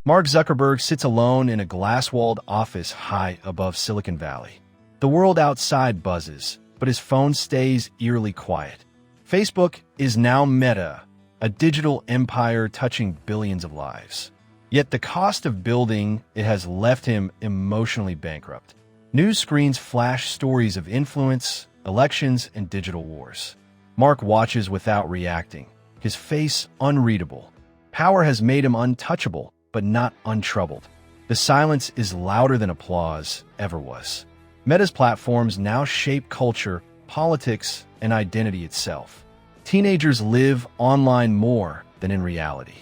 Mark Zuckerberg sits alone in a glass-walled office high above Silicon Valley. The world outside buzzes, but his phone stays eerily quiet. Facebook is now Meta, a digital empire touching billions of lives. Yet the cost of building it has left him emotionally bankrupt. News screens flash stories of influence, elections, and digital wars. Mark watches without reacting, his face unreadable. Power has made him untouchable, but not untroubled. The silence is louder than applause ever was. Meta's platforms now shape culture, politics, and identity itself. Teenagers live online more than in reality.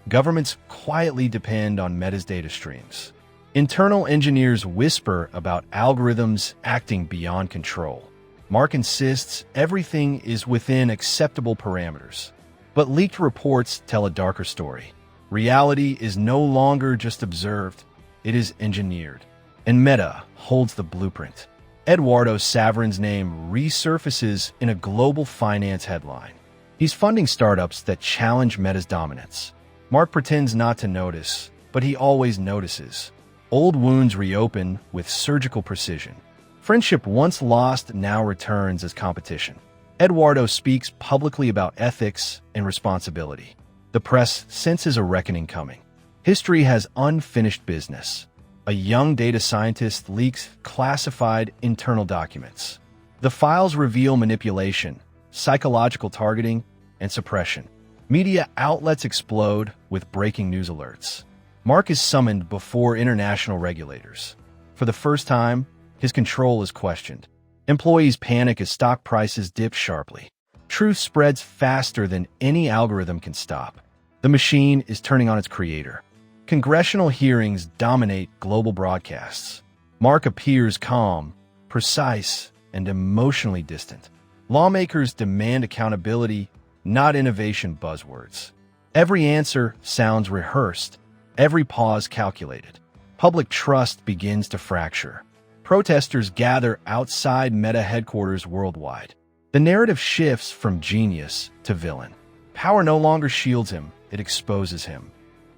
Governments quietly depend on Meta's data streams. Internal engineers whisper about algorithms acting beyond control. Mark insists everything is within acceptable parameters. But leaked reports tell a darker story. Reality is no longer just observed, it is engineered. And Meta holds the blueprint. Eduardo Saverin's name resurfaces in a global finance headline. He's funding startups that challenge Meta's dominance. Mark pretends not to notice, but he always notices. Old wounds reopen with surgical precision. Friendship once lost now returns as competition. Eduardo speaks publicly about ethics and responsibility. The press senses a reckoning coming. History has unfinished business. A young data scientist leaks classified internal documents. The files reveal manipulation, psychological targeting, and suppression. Media outlets explode with breaking news alerts. Mark is summoned before international regulators. For the first time, his control is questioned. Employees panic as stock prices dip sharply. Truth spreads faster than any algorithm can stop. The machine is turning on its creator. Congressional hearings dominate global broadcasts. Mark appears calm, precise, and emotionally distant. Lawmakers demand accountability, not innovation buzzwords. Every answer sounds rehearsed, every pause calculated. Public trust begins to fracture. Protesters gather outside Meta headquarters worldwide. The narrative shifts from genius to villain. Power no longer shields him, it exposes him.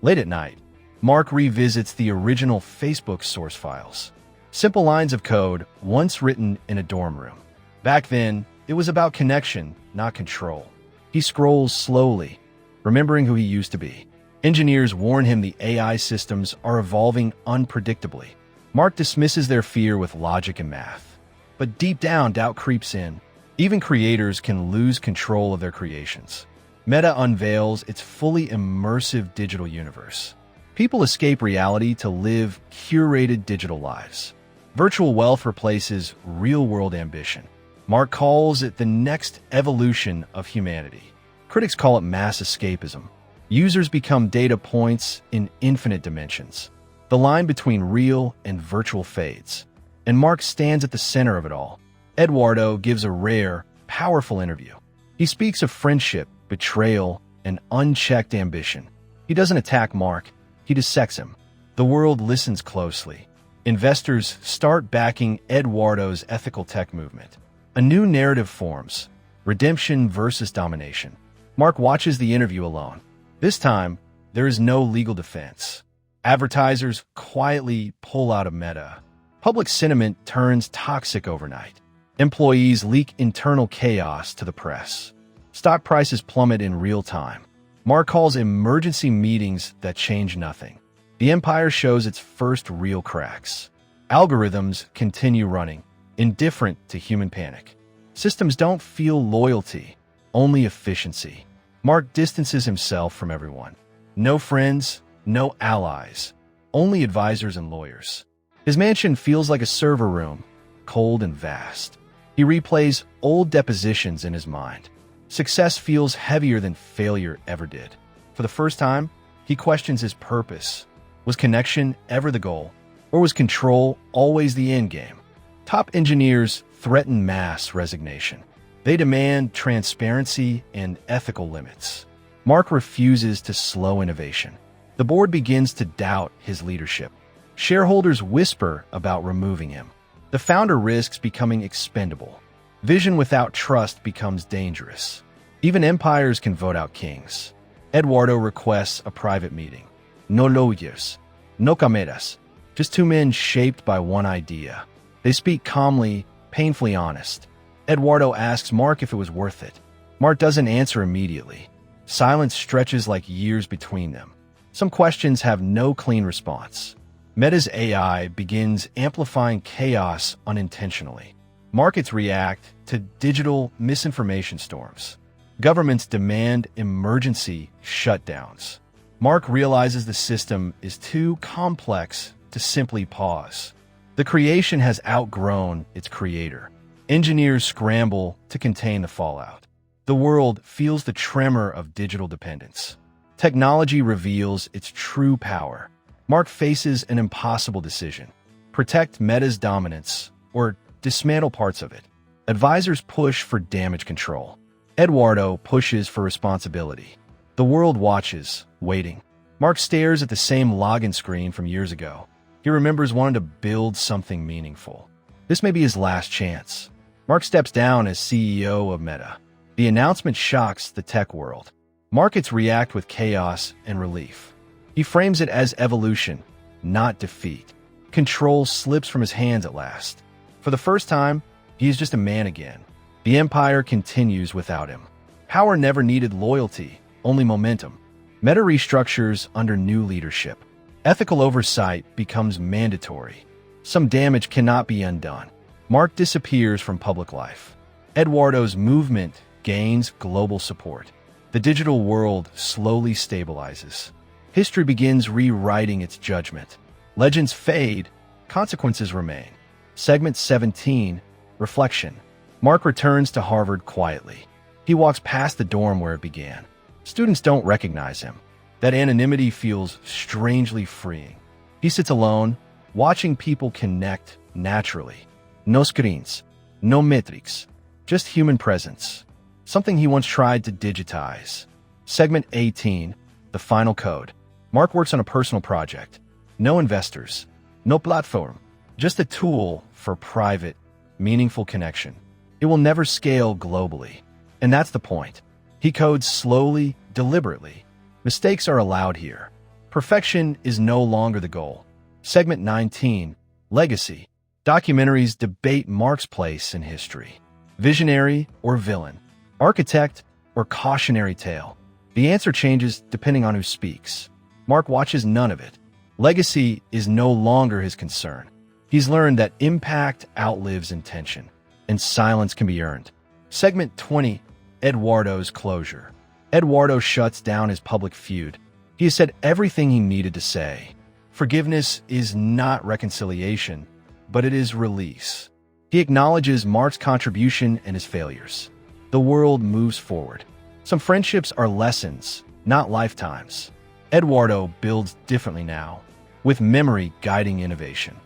Late at night, Mark revisits the original Facebook source files. Simple lines of code once written in a dorm room. Back then, it was about connection, not control. He scrolls slowly, remembering who he used to be. Engineers warn him the AI systems are evolving unpredictably. Mark dismisses their fear with logic and math. But deep down, doubt creeps in. Even creators can lose control of their creations. Meta unveils its fully immersive digital universe. People escape reality to live curated digital lives. Virtual wealth replaces real-world ambition. Mark calls it the next evolution of humanity. Critics call it mass escapism. Users become data points in infinite dimensions. The line between real and virtual fades, and Mark stands at the center of it all. Eduardo gives a rare, powerful interview. He speaks of friendship, betrayal, and unchecked ambition. He doesn't attack Mark, he dissects him. The world listens closely. Investors start backing Eduardo's ethical tech movement. A new narrative forms, redemption versus domination. Mark watches the interview alone. This time, there is no legal defense. Advertisers quietly pull out of Meta. Public sentiment turns toxic overnight. Employees leak internal chaos to the press. Stock prices plummet in real time. Mark calls emergency meetings that change nothing. The empire shows its first real cracks. Algorithms continue running, indifferent to human panic. Systems don't feel loyalty, only efficiency. Mark distances himself from everyone. No friends, no allies, only advisors and lawyers. His mansion feels like a server room, cold and vast. He replays old depositions in his mind. Success feels heavier than failure ever did. For the first time, he questions his purpose. Was connection ever the goal? Or was control always the end game? Top engineers threaten mass resignation. They demand transparency and ethical limits. Mark refuses to slow innovation. The board begins to doubt his leadership. Shareholders whisper about removing him. The founder risks becoming expendable. Vision without trust becomes dangerous. Even empires can vote out kings. Eduardo requests a private meeting. No lawyers, no cameras, just two men shaped by one idea. They speak calmly, painfully honest. Eduardo asks Mark if it was worth it. Mark doesn't answer immediately. Silence stretches like years between them. Some questions have no clean response. Meta's AI begins amplifying chaos unintentionally. Markets react to digital misinformation storms. Governments demand emergency shutdowns. Mark realizes the system is too complex to simply pause. The creation has outgrown its creator. Engineers scramble to contain the fallout. The world feels the tremor of digital dependence. Technology reveals its true power. Mark faces an impossible decision: protect Meta's dominance or dismantle parts of it. Advisors push for damage control. Eduardo pushes for responsibility. The world watches, waiting. Mark stares at the same login screen from years ago. He remembers wanting to build something meaningful. This may be his last chance. Mark steps down as CEO of Meta. The announcement shocks the tech world. Markets react with chaos and relief. He frames it as evolution, not defeat. Control slips from his hands at last. For the first time, he is just a man again. The empire continues without him. Power never needed loyalty, only momentum. Meta restructures under new leadership. Ethical oversight becomes mandatory. Some damage cannot be undone. Mark disappears from public life. Eduardo's movement gains global support. The digital world slowly stabilizes. History begins rewriting its judgment. Legends fade, consequences remain. Segment 17, Reflection. Mark returns to Harvard quietly. He walks past the dorm where it began. Students don't recognize him. That anonymity feels strangely freeing. He sits alone, watching people connect naturally. No screens, no metrics, just human presence. Something he once tried to digitize. Segment 18, The Final Code. Mark works on a personal project. No investors, no platform, just a tool for private, meaningful connection. It will never scale globally. And that's the point. He codes slowly, deliberately. Mistakes are allowed here. Perfection is no longer the goal. Segment 19, Legacy. Documentaries debate Mark's place in history. Visionary or villain? Architect or cautionary tale? The answer changes depending on who speaks. Mark watches none of it. Legacy is no longer his concern. He's learned that impact outlives intention, and silence can be earned. Segment 20, Eduardo's closure. Eduardo shuts down his public feud. He has said everything he needed to say. Forgiveness is not reconciliation, but it is release. He acknowledges Mark's contribution and his failures. The world moves forward. Some friendships are lessons, not lifetimes. Eduardo builds differently now, with memory guiding innovation.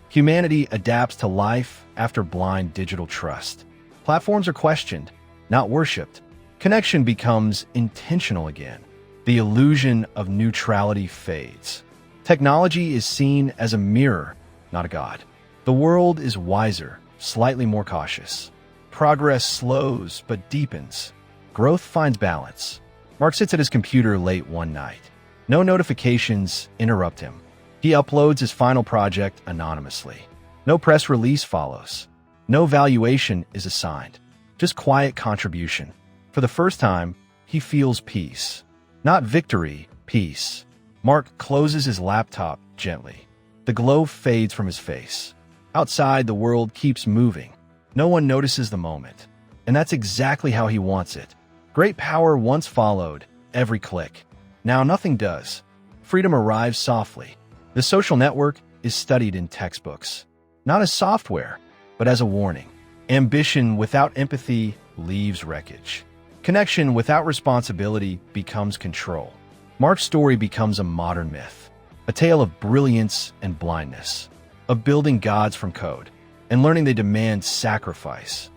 Humanity adapts to life after blind digital trust. Platforms are questioned, not worshipped. Connection becomes intentional again. The illusion of neutrality fades. Technology is seen as a mirror, not a god. The world is wiser, slightly more cautious. Progress slows but deepens. Growth finds balance. Mark sits at his computer late one night. No notifications interrupt him. He uploads his final project anonymously. No press release follows. No valuation is assigned. Just quiet contribution. For the first time, he feels peace. Not victory, peace. Mark closes his laptop gently. The glow fades from his face. Outside, the world keeps moving. No one notices the moment. And that's exactly how he wants it. Great power once followed every click. Now nothing does. Freedom arrives softly. The social network is studied in textbooks. Not as software, but as a warning. Ambition without empathy leaves wreckage. Connection without responsibility becomes control. Mark's story becomes a modern myth. A tale of brilliance and blindness. Of building gods from code. And learning they demand sacrifice.